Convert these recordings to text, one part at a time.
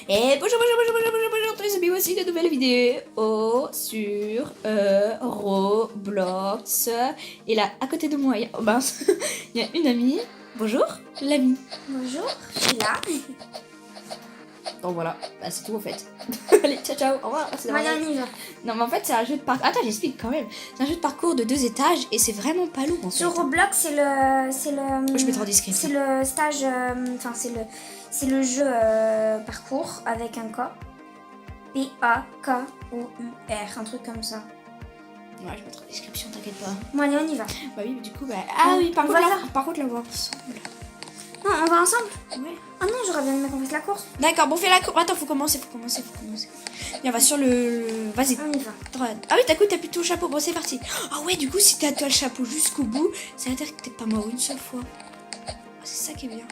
Et bonjour tous les amis, voici une nouvelle vidéo sur Roblox. Et là, à côté de moi, il y a, oh mince, il y a une amie. Bonjour, l'amie. Bonjour, je suis là. Donc voilà, bah, c'est tout en fait. Allez, ciao ciao, au revoir. Voilà, on y va. Non mais en fait c'est un jeu de parcours. Attends, j'explique quand même. C'est un jeu de parcours de 2 étages et c'est vraiment pas lourd en fait. Sur Roblox, c'est le. Je mettrai en description. C'est le stage. Enfin, c'est le jeu parcours avec un K. P-A-K-O-U-R, un truc comme ça. Ouais, je mettrai en description, t'inquiète pas. Bon, allez, on y va. Bah oui, mais du coup, bah. Ah oui, par on contre, va là, faire. par contre, là, on va ensemble. Non, on va ensemble. Ouais. Ah non, j'aurais bien aimé qu'on fasse la course. D'accord, bon, fais la course. Attends, faut commencer. Viens, on va sur le. Vas-y. On y va. Droite. Ah oui, t'as plus tout le chapeau. Bon, c'est parti. Ah ouais, du coup, si t'as toi le chapeau jusqu'au bout, ça veut dire que t'es pas mort une seule fois. Ah, c'est ça qui est bien.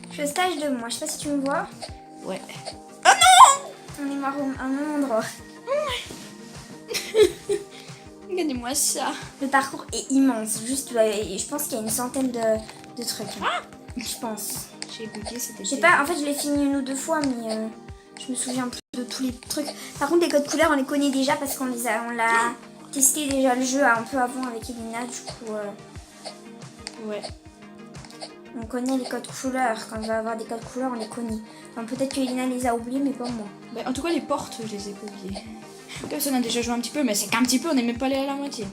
Je suis au stage 2, moi. Je sais pas si tu me vois. Ouais. On est mort à un même endroit. Regardez-moi ça. Le parcours est immense. Juste, je pense qu'il y a une centaine de trucs. Je pense. J'ai bugué, c'était. Je sais pas, en fait je l'ai fini 1 ou 2 fois, mais je me souviens plus de tous les trucs. Par contre, les codes couleurs, on les connaît déjà parce on l'a testé déjà le jeu un peu avant avec Elina. Du coup, Ouais. on connaît les codes couleurs. Quand on va avoir des codes couleurs, on les connaît. Enfin, peut-être que Elina les a oubliés, mais pas moi. Bah, en tout cas, les portes, je les ai pas oubliées. On a déjà joué un petit peu, mais c'est qu'un petit peu, on n'est même pas allé à la moitié.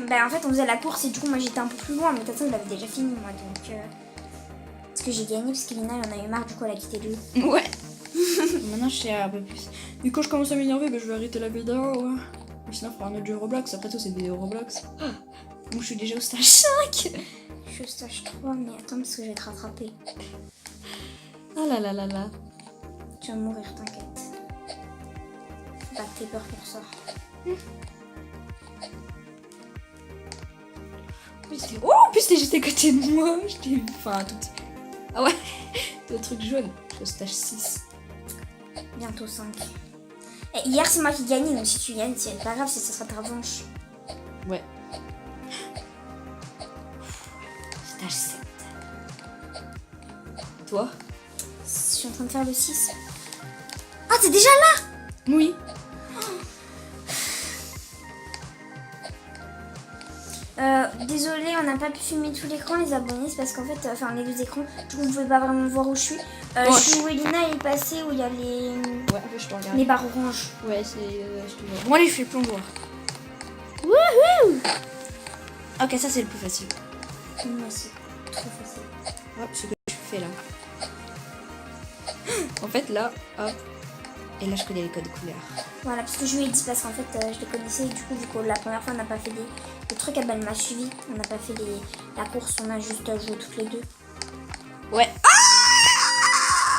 Ben, en fait, on faisait la course et du coup, moi j'étais un peu plus loin, mais de toute façon, je l'avais déjà fini moi. Donc, parce que j'ai gagné, parce qu'Elina elle en a eu marre, du coup, elle a quitté le jeu. Ouais. Maintenant, je sais un peu plus. Et quand je commence à m'énerver, bah, je vais arrêter la vidéo. Ouais. Sinon, on fera un autre jeu Roblox. Après tout, c'est une vidéo Roblox. Moi, je suis déjà au stage 5. Je suis au stage 3, mais attends, parce que je vais te rattraper. Ah là là là là. Tu vas mourir, t'inquiète. Faut pas que t'aies peur pour ça. Oh, en plus, t'es juste à côté de moi. Je t'ai vu. Enfin, tout petit. Ah ouais. Le truc jaune. Je suis au stage 6. Bientôt 5. Et hier, c'est moi qui gagnais, donc si tu gagnes, c'est pas grave, ça sera ta revanche. Ouais. Stage 7. Toi? Je suis en train de faire le 6. Ah, t'es déjà là? Oui. Désolée, on n'a pas pu filmer tout l'écran, les abonnés, c'est parce qu'en fait, enfin les 2 écrans, du coup vous pouvez pas vraiment voir où je suis. Je suis où Elina est passée, où il y a Ouais, je te regarde. les barres oranges. Ouais, c'est. Je te vois. Bon, allez, je fais plomboir. Wouhou! Ok, ça, c'est le plus facile. Moi, c'est trop facile. Hop, ce que je fais là. En fait, là, hop. Et là, je connais les codes couleurs. Voilà, parce que je lui ai dit, parce qu'en fait, je les connaissais, et du coup, la première fois, on n'a pas fait des trucs, elle m'a suivi. On n'a pas fait la course, on a juste joué toutes les 2. Ouais.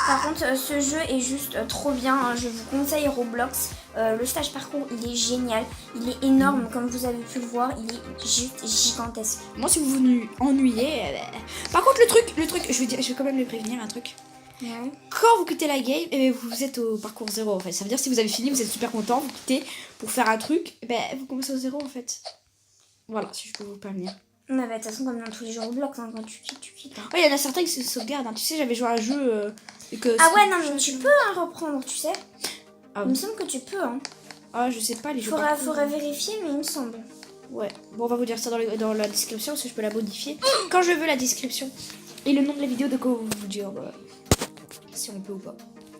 Par contre, ce jeu est juste trop bien. Hein. Je vous conseille Roblox. Le stage parcours, il est génial. Il est énorme, comme vous avez pu le voir. Il est juste gigantesque. Moi, si vous vous ennuyez. Par contre, le truc, je vais quand même le prévenir un truc. Ouais. Quand vous quittez la game, vous êtes au parcours 0 en fait. Ça veut dire si vous avez fini, vous êtes super content, vous quittez pour faire un truc, vous commencez au 0 en fait. Voilà, si je peux vous prévenir. Mais de toute façon, comme dans tous les jeux Roblox, hein, quand tu quittes, tu quittes. Hein. Ouais, il y en a certains qui se sauvegardent. Hein. Tu sais, j'avais joué à un jeu. Ah ouais, non, mais tu peux reprendre, tu sais. Ah, il me semble que tu peux. Hein. Ah, je sais pas, les jeux. Faudrait vérifier, mais il me semble. Ouais, bon, on va vous dire ça dans la description parce que je peux la modifier quand je veux la description. Et le nom de la vidéo, de quoi vous dire si on peut ou pas.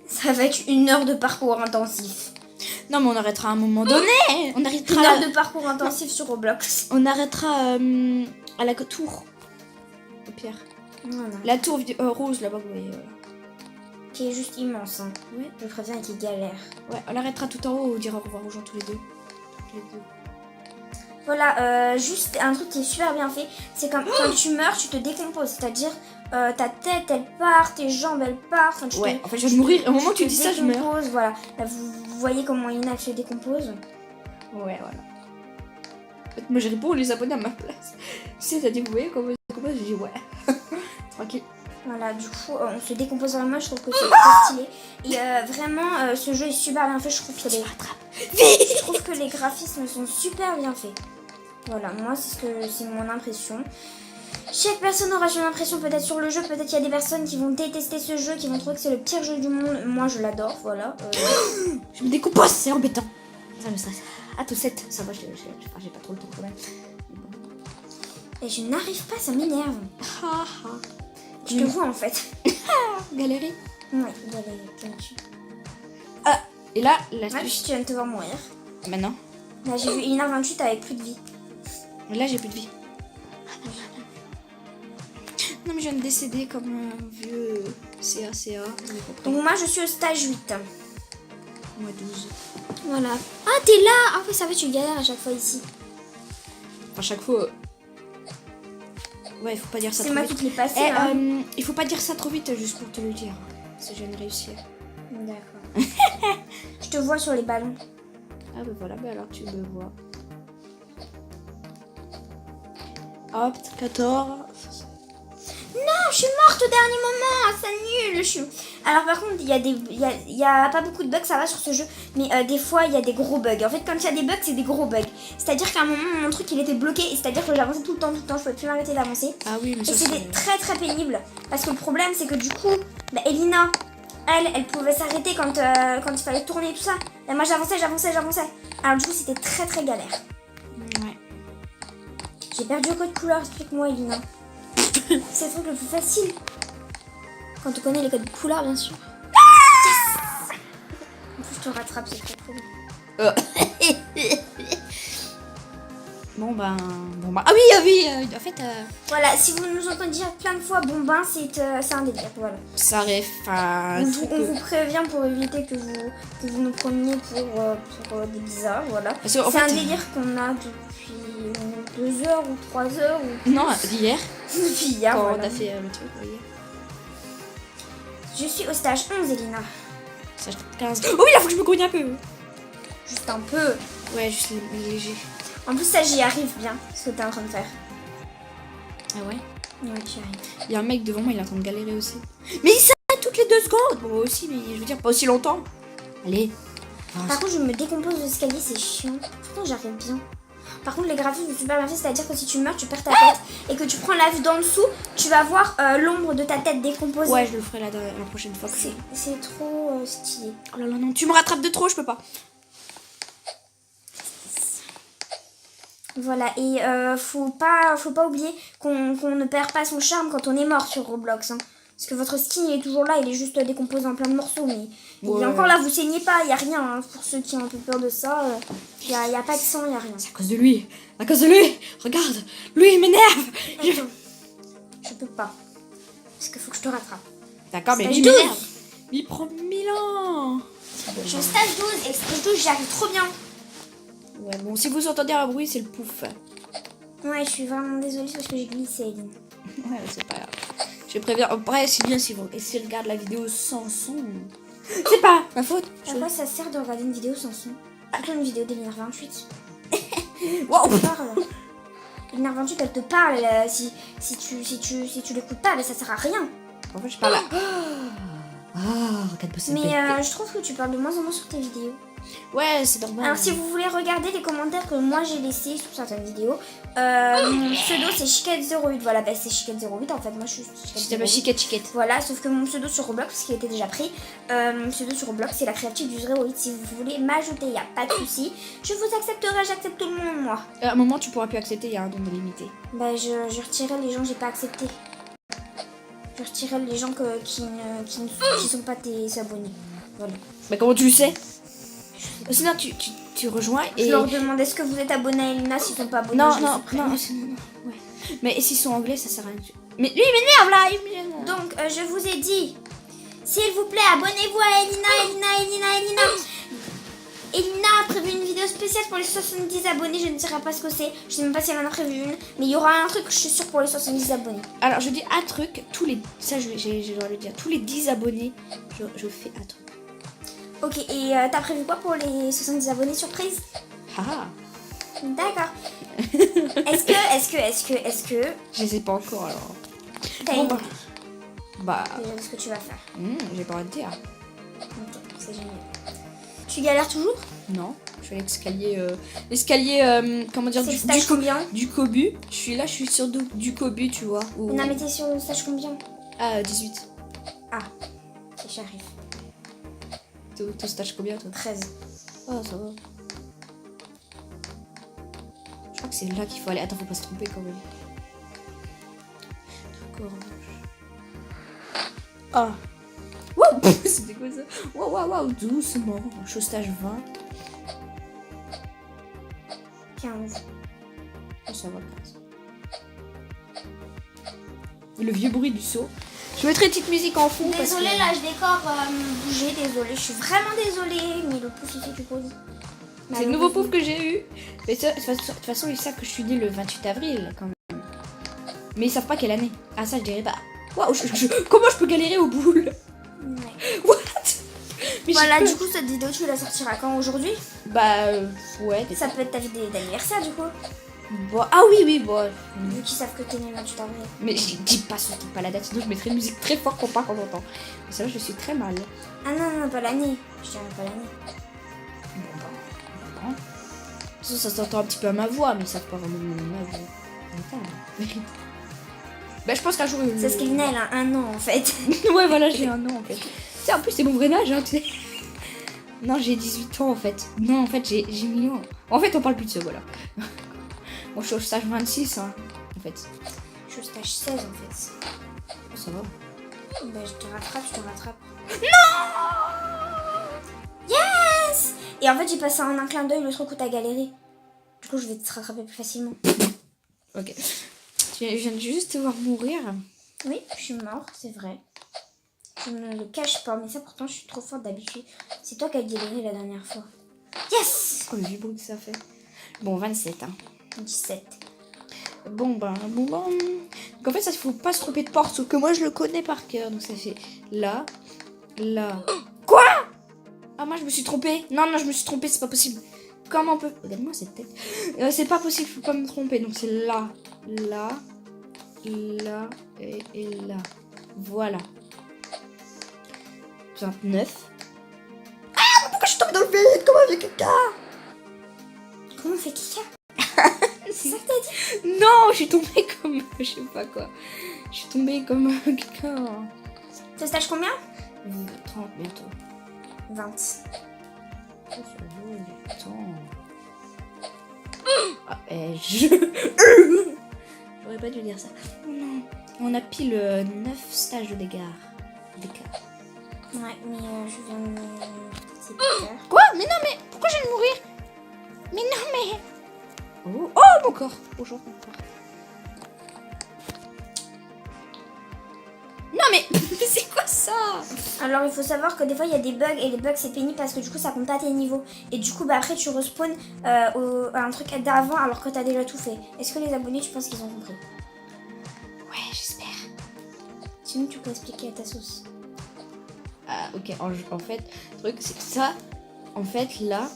Ça va être 1 heure de parcours intensif. Non, mais on arrêtera à un moment donné. On arrêtera 1 heure de parcours intensif sur Roblox. On arrêtera à la tour. Au pire. Voilà. La tour rose là-bas, vous voyez. Qui est juste immense. Hein. Ouais. Je préviens qu'il galère. Ouais, on l'arrêtera tout en haut, on dira au revoir aux gens tous les deux. Voilà, juste un truc qui est super bien fait, c'est quand tu meurs, tu te décomposes. C'est-à-dire, ta tête, elle part, tes jambes, elles partent. Enfin, ouais, en fait, je vais mourir. Au moment où tu dis ça, je meurs. Voilà, là, vous voyez comment Ina se décompose. Ouais, voilà. En fait, moi, je réponds les abonnés à ma place. Tu sais, t'as dit, vous voyez comment je décompose? J'ai dit, ouais. Tranquille. Voilà, du coup, on se décompose vraiment, je trouve que c'est très stylé. Et vraiment, ce jeu est super bien fait, je trouve que je trouve que les graphismes sont super bien faits. Voilà, moi, c'est mon impression. Chaque personne aura son impression peut-être sur le jeu. Peut-être qu'il y a des personnes qui vont détester ce jeu, qui vont trouver que c'est le pire jeu du monde. Moi, je l'adore, voilà. Je me décompose, c'est embêtant. Ça me stresse. Ah, tout 7, ça va, j'ai pas trop le temps quand même. Et je n'arrive pas, ça m'énerve. Je te vois en fait. Galérie. Ouais, galérer, comme tu. Ah, et là, Ouais, l'astuce. tu viens de te voir mourir. Maintenant. Là, j'ai vu Elina 28 avec plus de vie. Là, j'ai plus de vie. Non, mais je viens de décéder comme un vieux CA. Donc, moi, je suis au stage 8. Moi 12. Voilà. Ah, t'es là. Ah, oui, ça va, tu galères à chaque fois ici. À chaque fois. Ouais, il faut pas dire ça C'est trop moi vite. qui te l'ai passé. Eh, hein. il faut pas dire ça trop vite, juste pour te le dire. Parce que je viens de réussir. D'accord. Je te vois sur les ballons. Ah, bah voilà, bah alors tu me vois. Hop, 14. Non, je suis morte au dernier moment, c'est nul. Alors par contre, il y a pas beaucoup de bugs, ça va sur ce jeu, mais des fois il y a des gros bugs. En fait, quand il y a des bugs, c'est des gros bugs. C'est-à-dire qu'à un moment, mon truc il était bloqué, et c'est-à-dire que j'avançais tout le temps, je pouvais plus m'arrêter d'avancer. Ah oui, mais Et ça c'était très très pénible, parce que le problème c'est que du coup, bah, Elina, elle pouvait s'arrêter quand il fallait tourner et tout ça. Et moi j'avançais. Alors du coup, c'était très très galère. Ouais. J'ai perdu le code couleur, explique-moi Elina. C'est le truc le plus facile. Quand on connaît les codes couleurs, bien sûr. Yes. En plus, je te rattrape, c'est très cool. Bon ben. Ah oui, en fait, Voilà, si vous nous entendez dire plein de fois bon ben, c'est un délire. Voilà. ça arrive à. On vous prévient pour éviter que vous nous preniez pour des bizarres. Voilà. Parce qu'en C'est un fait- délire qu'on a depuis 2 heures ou 3 heures. Ou... Non, hier, depuis hier. quand Voilà. on a fait le truc, hier. Je suis au stage 11, Elina. Ça, 15. Oh oui, là, faut que je me cogne un peu. Juste un peu. Ouais, juste léger. En plus, ça, j'y arrive bien, ce que t'es en train de faire. Ah ouais. Ouais, tu y arrives. Il y a un mec devant moi, il est en train de galérer aussi. Mais il s'arrête toutes les 2 secondes. Bon, moi aussi, mais je veux dire, pas aussi longtemps. Allez. Par contre, je me décompose l'escalier, c'est chiant. Pourtant, j'arrive bien. Par contre, les graphismes sont super bien faits, c'est-à-dire que si tu meurs, tu perds ta tête et que tu prends la vue d'en dessous, tu vas voir l'ombre de ta tête décomposée. Ouais, je le ferai la prochaine fois. C'est trop stylé. Oh là là, non, tu me rattrapes de trop, je peux pas. Voilà, et faut pas oublier qu'on ne perd pas son charme quand on est mort sur Roblox. Hein. Parce que votre skin il est toujours là, il est juste décomposé en plein de morceaux, mais il est encore là, vous saignez pas, il n'y a rien. Hein. Pour ceux qui ont un peu peur de ça, il n'y a pas de sang, il n'y a rien. C'est à cause de lui. À cause de lui. Regarde, lui, il m'énerve. Attends, je peux pas. Parce qu'il faut que je te rattrape. D'accord, mais Stage lui, 12. il m'énerve. Il prend 1000 ans. Je suis au stage 12 et le stage 12, j'y arrive trop bien. Ouais, bon, si vous entendez un bruit, c'est le pouf. Ouais, je suis vraiment désolée parce que j'ai glissé, Eline. Ouais, c'est pas grave. Je préviens. Après, c'est bien si vous regardez la vidéo sans son. C'est pas ma faute. À quoi ça sert de regarder une vidéo sans son? Surtout une vidéo d'Elina 28. Wow. Elina 28, elle te parle. Si tu l'écoutes pas, mais ça sert à rien. En fait, je parle là. Ah, regarde-moi cette Mais bête. je trouve que tu parles de moins en moins sur tes vidéos. Ouais, c'est normal. Alors si vous voulez regarder les commentaires que moi j'ai laissés sur certaines vidéos, mon pseudo c'est Chiquette08. Voilà, bah, c'est Chiquette08 en fait. Moi je suis Je t'appelle Chiquette08. Chiquette. Voilà, sauf que mon pseudo sur Roblox, qui était déjà pris, mon pseudo sur Roblox c'est la créative du 08. Si vous voulez m'ajouter, il n'y a pas de souci. Je vous accepterai, j'accepte tout le monde moi. À un moment, tu pourras plus accepter, il y a un nombre limité. Bah je retirerai les gens que j'ai pas accepté. Je retirerai les gens qui ne sont pas tes abonnés. Voilà. Bah, comment tu le sais? Sinon, tu rejoins et. Je leur demande est-ce que vous êtes abonné à Elina, s'ils sont pas abonnés. Non, je les non, supprime. non, ouais. Mais s'ils sont anglais, ça sert à rien. Mais lui, il m'énerve là, il m'énerve. Donc, je vous ai dit, s'il vous plaît, abonnez-vous à Elina. Elina a prévu une vidéo spéciale pour les 70 abonnés. Je ne dirai pas ce que c'est. Je ne sais même pas si elle en a prévu une. Mais il y aura un truc, je suis sûre, pour les 70 abonnés. Alors, je dis un truc, ça, je dois le dire, tous les 10 abonnés, je fais un truc. Ok, et t'as prévu quoi pour les 70 abonnés surprise? Ah, D'accord. Est-ce que je sais pas encore alors. t'as Bon, une bah. idée Bah, de ce que tu vas faire? j'ai pas envie de dire. Ok, c'est génial. Tu galères toujours? Non, je suis à l'escalier, comment dire, C'est le stage combien? du Kobu. Je suis sur du Kobu, tu vois. Où... Non, mais t'es sur le stage combien? Ah, 18. Ah, ok, j'arrive. T'es au stage combien, toi? 13. Oh, ça va. Je crois que c'est là qu'il faut aller. Attends, faut pas se tromper quand même. Truc orange. Ah. Wow. C'était quoi ça? Waouh, doucement. Je suis au stage 20. 15. Oh, ça va, 15. Le vieux bruit du saut. Je mettrai une petite musique en fond. Désolée, parce que... là, je décore bouger, désolée. Je suis vraiment désolée, mais le pouce ici, tu poses. C'est le nouveau pouf que j'ai eu. Mais de toute façon, ils savent que je suis née le 28 avril quand même. Mais ils savent pas quelle année. Ah, ça, je dirais pas. Waouh, comment je peux galérer aux boules? Ouais. What? Mais Voilà, du coup, cette vidéo, tu la sortiras quand aujourd'hui? Bah, ouais. Ça peut être ta vidéo d'anniversaire, du coup. Bon, ah oui, bon. Vu qu'ils savent que t'es né le 28 avril. Mais je dis pas surtout pas la date, sinon je mettrai une musique très fort pour pas qu'on entend. Mais ça, je suis très mal. Ah non, pas l'année. Je dirais pas l'année. Bon. Ça s'entend un petit peu à ma voix, mais ils savent pas vraiment ma voix. Attends. Bah, je pense qu'un jour. C'est ce qu'elle a 1 an en fait. Ouais, voilà, j'ai un an en fait. Tu sais, en plus, c'est mon vrai âge, hein, tu sais. Non, j'ai 18 ans en fait. Non, en fait, j'ai 1000 ans. En fait, on parle plus de ça, voilà. Moi, je suis au stage 26, hein, en fait. Je suis au stage 16 en fait. Oh, ça va. Bah, je te rattrape. Non! Yes! Et en fait, j'ai passé en un clin d'œil le truc où t'as galéré. Du coup, je vais te rattraper plus facilement. Ok. Je viens de juste te voir mourir. Oui, je suis morte, c'est vrai. Je ne le cache pas, mais ça pourtant, je suis trop forte d'habitude. C'est toi qui as galéré la dernière fois. Yes! Oh, le vieux bruit que ça fait. Bon, 27, hein. 17. Bon. Donc en fait, ça, il faut pas se tromper de porte, sauf que moi, je le connais par cœur. Donc ça fait là. Quoi? Ah, moi, je me suis trompée. Non, je me suis trompée, c'est pas possible. Comment on peut... Regarde-moi cette tête. C'est pas possible, faut pas me tromper. Donc c'est là et là. Voilà. 29. Ah, pourquoi je suis tombée dans le vide? Comment on fait caca? Comment on fait caca? C'est ça que t'as dit? Non, je suis tombée comme... Je sais pas quoi. Je suis tombée comme quelqu'un. T'es au stage combien? 30 bientôt. 20. Attends. Ah, J'aurais pas dû dire ça. Non. On a pile 9 stages de dégâts. Ouais, mais je viens de me... C'est bizarre. Quoi? Mais non, mais pourquoi je viens de mourir? Mais non, mais... Oh, mon corps. Bonjour, mon corps. Non, mais c'est quoi ça? Alors il faut savoir que des fois il y a des bugs et les bugs c'est pénible parce que du coup ça compte à tes niveaux et du coup bah après tu respawns à un truc d'avant alors que t'as déjà tout fait. Est-ce que les abonnés tu penses qu'ils ont compris? Ouais, j'espère. Sinon tu peux expliquer à ta sauce. Ah, ok, en fait, le truc c'est que ça, en fait là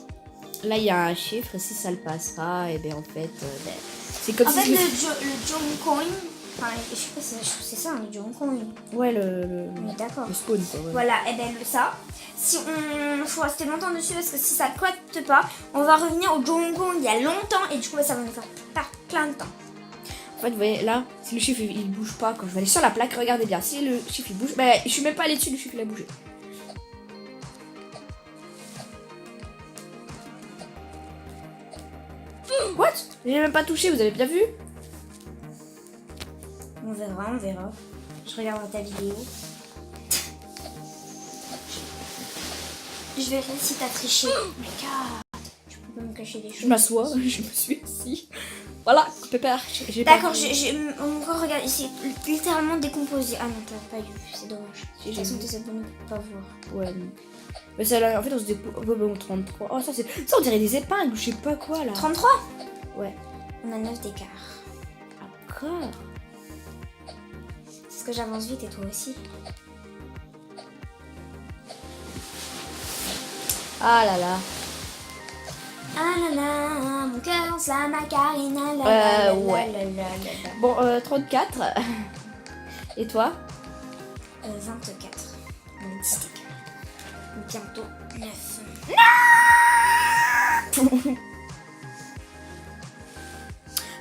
il y a un chiffre et si ça le passe pas, et bien en fait, c'est comme En si... fait le John Coin, enfin je sais pas si c'est ça, le John Coin. Ouais, le D'accord. spawn quoi, ouais. Voilà, et ben ça, si on faut rester longtemps dessus parce que si ça cote pas, on va revenir au John Coin il y a longtemps et du coup ça va nous faire perdre plein de temps. En fait, vous voyez, là, si le chiffre il bouge pas, quand je vais aller sur la plaque, regardez bien, si le chiffre il bouge, bah je suis même pas allée dessus, le chiffre il a bougé. What? J'ai même pas touché, vous avez bien vu? On verra. Je regarderai ta vidéo. Je verrai si t'as triché. Oh my god. Je peux pas me cacher des choses. Je m'assois, je me suis assis. Voilà, pépère. D'accord, mon corps, regarde, c'est littéralement décomposé. Ah non, t'as pas vu, c'est dommage. Si, De toute façon, tes abonnés ne peuvent pas voir. Ouais, non. Mais ça là, en fait, on se dépose. Ouais, bon, 33. Oh, ça, on dirait des épingles, je sais pas quoi là. 33? Ouais. On a 9 d'écart. Encore. C'est parce que j'avance vite et toi aussi. Ah là là. Ah là là, mon cœur, ça macarena, la ouais. Bon, 34. Et toi? 24. On a 10 d'écart. Bientôt 9. Non!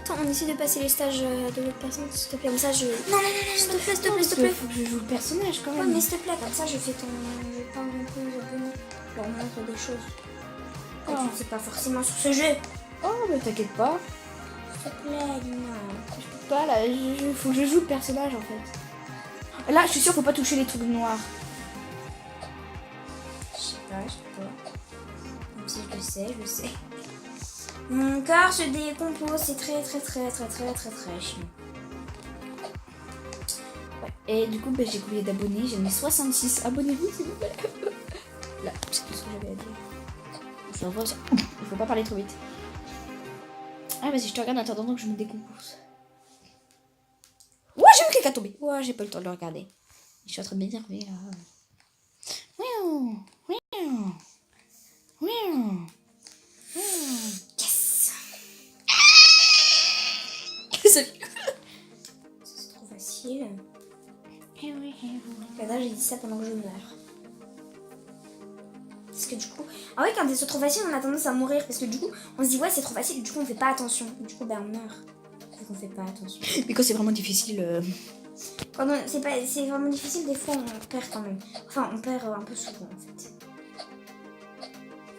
Attends, on essaie de passer les stages de l'autre personne, s'il te plaît. Comme ça, je. Non, s'il te plaît, s'il te plaît, s'il te plaît. Faut que je joue le personnage quand Ouais, même. mais s'il te plaît, comme ça, je fais ton. Je parle un peu aux abonnés. Je leur montre des choses. Que tu ne sais pas forcément sur ce jeu. Oh, mais t'inquiète pas. S'il te plaît, Lina. Je peux pas là, faut que je joue le personnage en fait. Là, je suis sûre, faut pas toucher les trucs noirs. Je sais pas. Même si je le sais, je sais. Mon corps se décompose, c'est très chiant. Ouais. Et du coup, j'ai oublié d'abonner, j'en ai 66. Abonnez-vous s'il vous plaît. Là, c'est tout ce que j'avais à dire. Je l'envoie ça. Il faut pas parler trop vite. Ah, vas-y, je te regarde en attendant que je me décompose. Ouah, j'ai vu quelqu'un tomber. Ouah, j'ai pas le temps de le regarder. Je suis en train de m'énerver là. Miaou, miaou, miaou. Yes. C'est trop facile. Là, j'ai dit ça pendant que je meurs. Parce que du coup, ah ouais, quand c'est trop facile, on a tendance à mourir. Parce que du coup, on se dit ouais, c'est trop facile. Du coup, on fait pas attention. Du coup, on meurt. Du coup, on fait pas attention. Mais quand c'est vraiment difficile. Quand c'est vraiment difficile, des fois, on perd quand même. Enfin, on perd un peu souvent en fait.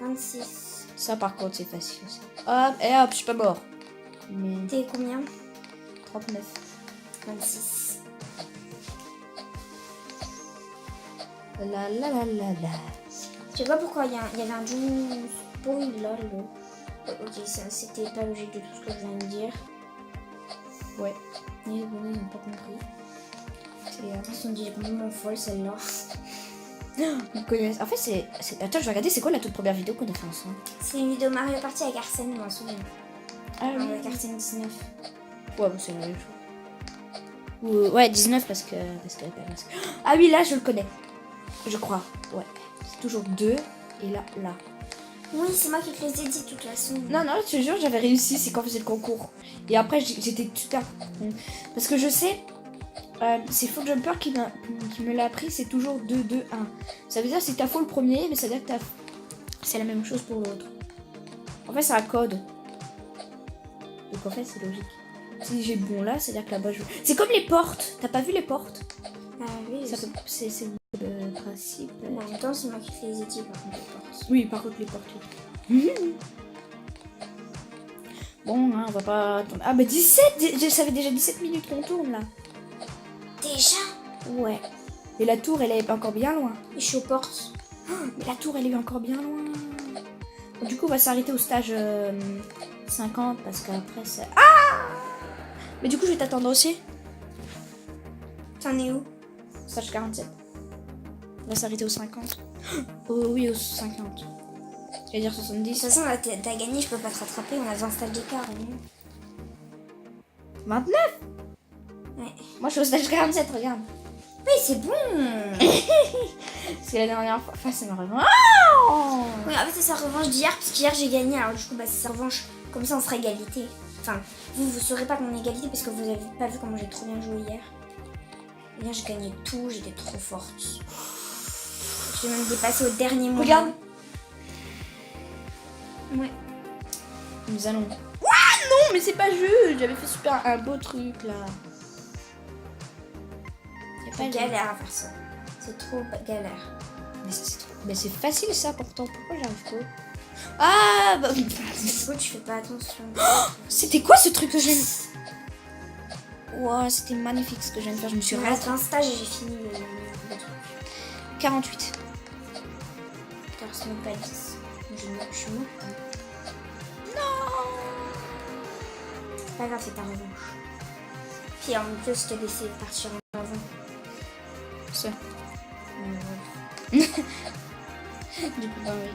26. Ça, par contre, c'est facile. Hop, et hop, je suis pas mort. Mais T'es combien? 39. 26. La la la la la. Je sais pas pourquoi il y avait un doux spoil là. Ok, ça c'était pas logique de tout ce que je viens de dire. Ouais. Les abonnés n'ont pas compris. Ils se sont dit vraiment folle celle-là. Ils connaissent. En fait, c'est. Attends, je vais regarder, c'est quoi la toute première vidéo qu'on a fait ensemble? C'est une vidéo Mario Party avec Arsène, je m'en souviens. Ah Avec Arsène 19. Ouais, bon, c'est la même chose. Ouais, 19 parce que. Ah oui, là, je le connais. Je crois. Ouais. C'est toujours 2. Et là. Oui, c'est moi qui te les ai dit de toute façon. Non, je te jure, j'avais réussi, c'est quand on faisait le concours. Et après, j'étais super. Parce que je sais, c'est Faux Jumper qui me l'a appris, c'est toujours 2, 2, 1. Ça veut dire que si t'as faux le premier, mais ça veut dire que c'est la même chose pour l'autre. En fait, c'est un code. Donc en fait, c'est logique. Si j'ai bon là, c'est-à-dire que là-bas, je. C'est comme les portes. T'as pas vu les portes? Ah oui, c'est le principe. En même temps, c'est moi qui te les ai dit par contre les portes. Oui, par contre, les portes. Bon, hein, on va pas attendre. Ah, bah 17! Ça fait déjà 17 minutes qu'on tourne là. Déjà? Ouais. Et la tour, elle est encore bien loin. Et je suis aux portes. Oh, mais la tour, elle est encore bien loin. Bon, du coup, on va s'arrêter au stage 50 parce qu'après, c'est. Ah! Mais du coup, je vais t'attendre aussi. T'en es où? Stage 47. On va s'arrêter au 50. Oh oui, au 50. Je vais dire 70. De toute façon, là, t'as gagné, je peux pas te rattraper, on a 20 stages d'écart. 29? Ouais. Moi, je suis au stage 47, regarde. Oui, c'est bon. Parce que la dernière fois. Enfin, c'est ma revanche. Oh! Oui, en fait, c'est sa revanche d'hier, parce qu'hier j'ai gagné, alors du coup, bah, c'est sa revanche. Comme ça, on sera égalité. Enfin, vous saurez pas qu'on est égalité parce que vous avez pas vu comment j'ai trop bien joué hier. Hier, j'ai gagné tout, j'étais trop forte. J'ai même dépassé au dernier moment. Regarde. Ouais. Nous allons. Ouah, non, mais c'est pas juste. J'avais fait super un beau truc là. C'est galère à faire ça. C'est trop galère. Mais ça, c'est trop. Mais c'est facile ça pourtant. Pourquoi j'arrive pas? Ah bah. Pourquoi tu fais pas attention? C'était quoi ce truc que j'ai. Wow, c'était magnifique ce que je viens de faire. Je me suis Il me raté. reste un stage et j'ai fini le truc. 48. Car ce n'est pas 10. Je suis morte. Non. C'est pas grave, c'est ta revanche. Puis en plus, je t'ai laissé partir en avant. Ça. Ouais. Du coup, bah oui.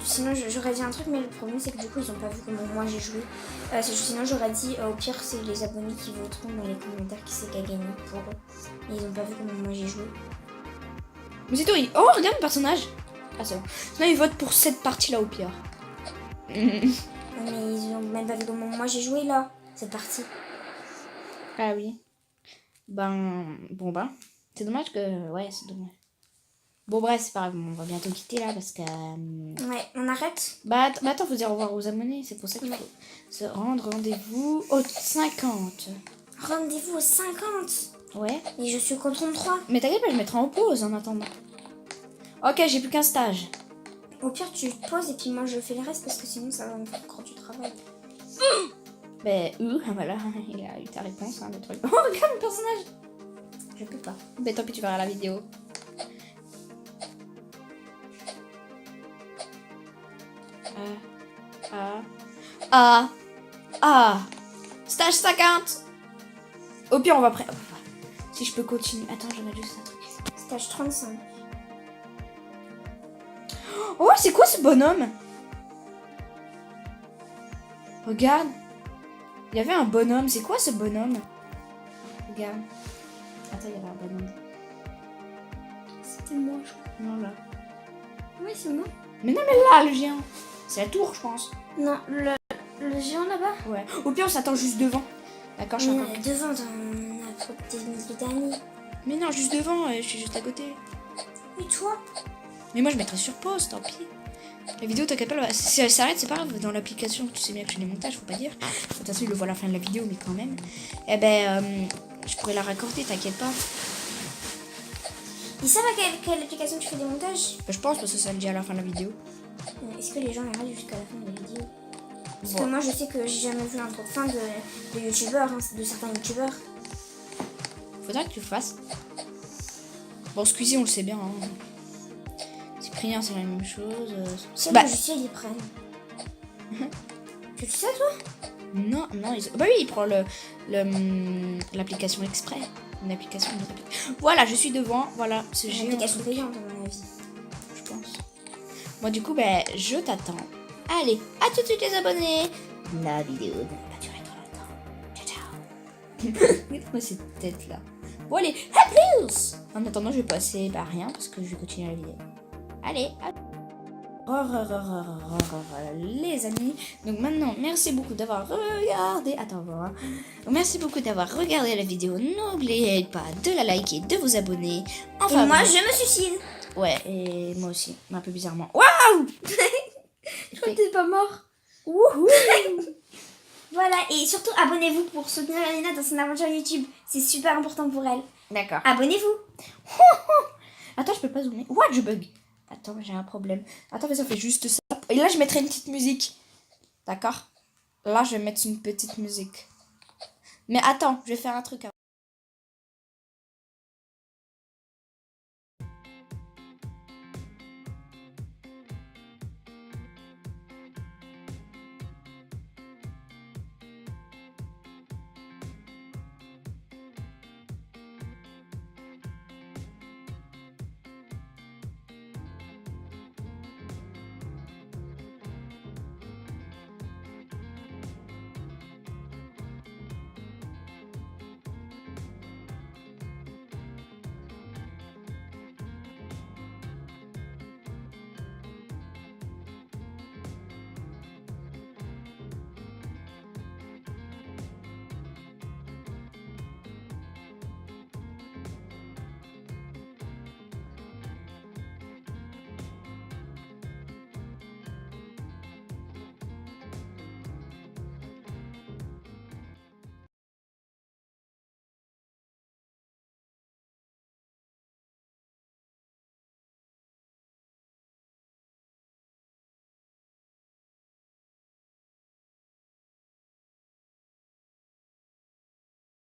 Sinon, j'aurais dit un truc, mais le problème, c'est que du coup, ils ont pas vu comment moi j'ai joué. Sinon, j'aurais dit, au pire, c'est les abonnés qui voteront dans les commentaires qui c'est qui a gagné pour eux. Et ils ont pas vu comment moi j'ai joué. Mais c'est tout. Oh, regarde le personnage. Ah, c'est bon. Sinon, ils votent pour cette partie-là au pire. Mais ils ont même pas vu comment moi j'ai joué là, cette partie. Ah oui. Ben, bon bah. C'est dommage que... Ouais, c'est dommage. Bon, bref, c'est pas grave, on va bientôt quitter là parce que. Ouais, on arrête. Bah, attends, faut dire au revoir aux abonnés. C'est pour ça qu'il faut se rendre rendez-vous au 50. Rendez-vous aux 50. Ouais. Et je suis qu'au 33. Mais t'inquiète pas, je mettrai en pause en attendant. Ok, j'ai plus qu'un stage. Au pire, tu te poses et puis moi je fais le reste parce que sinon ça va me faire croire du travail. Ben, voilà, il a eu ta réponse, hein, le truc. Oh, regarde mon personnage. Je peux pas. Ben, tant pis, tu verras la vidéo. Stage 50. Au pire, on va si je peux continuer. Attends, je vais juste un truc. Stage 35. Oh, c'est quoi ce bonhomme? Regarde. Il y avait un bonhomme. C'est quoi ce bonhomme? Regarde. Attends, il y avait un bonhomme. C'était moi, je crois. Non, là. Oui, c'est moi. Mais non, mais là, le géant. C'est la tour, je pense. Non, le géant là-bas. Ouais. Au pire, on s'attend juste devant. D'accord, je suis encore. Devant, on a trop d'amis. Mais non, juste devant, je suis juste à côté. Et toi? Mais moi, je mettrai sur pause, tant pis. La vidéo, t'inquiète pas, si elle s'arrête, c'est pas grave. Dans l'application, tu sais bien que je fais des montages, faut pas dire. De toute façon, il le voit à la fin de la vidéo, mais quand même. Eh ben, je pourrais la raccorder, t'inquiète pas. Ils savent à quelle application tu fais des montages? Ben, je pense, parce que ça me dit à la fin de la vidéo. Est-ce que les gens regardent jusqu'à la fin de la vidéo? Parce Bon. que moi, je sais que j'ai jamais vu un top fin de youtubeurs, hein, de certains youtubeurs. Faudra que tu le fasses. Bon, Squeezie, on le sait bien. Hein. Cyprien, c'est la même chose. Quel Bah, logiciel ils prennent? Tu le sais, toi? non, bah oui, il prend l'application exprès. Une application. Voilà, je suis devant. Voilà, ce Une géant. application payante, à mon avis. Je pense. Moi, du coup, ben, je t'attends. Allez, à tout de suite les abonnés. La vidéo ne va pas durer trop longtemps. Ciao, ciao. Regarde-moi cette tête là. Bon, allez, à plus. En attendant, je vais passer par rien parce que je vais continuer la vidéo. Allez, à... les amis. Donc maintenant, merci beaucoup d'avoir regardé. Attends, voir. Merci beaucoup d'avoir regardé la vidéo. N'oubliez pas de la liker, de vous abonner. Enfin, Et moi, bon. je me suicide. Ouais, et moi aussi, un peu bizarrement. Waouh! Je crois que t'es pas mort. Wouhou! Voilà, et surtout, abonnez-vous pour soutenir Alina dans son aventure YouTube. C'est super important pour elle. D'accord. Abonnez-vous. Attends, je peux pas zoomer. What, je bug. Attends, j'ai un problème. Attends, vas-y, on fait juste ça. Et là, je mettrai une petite musique. D'accord? Là, je vais mettre une petite musique. Mais attends, je vais faire un truc avant.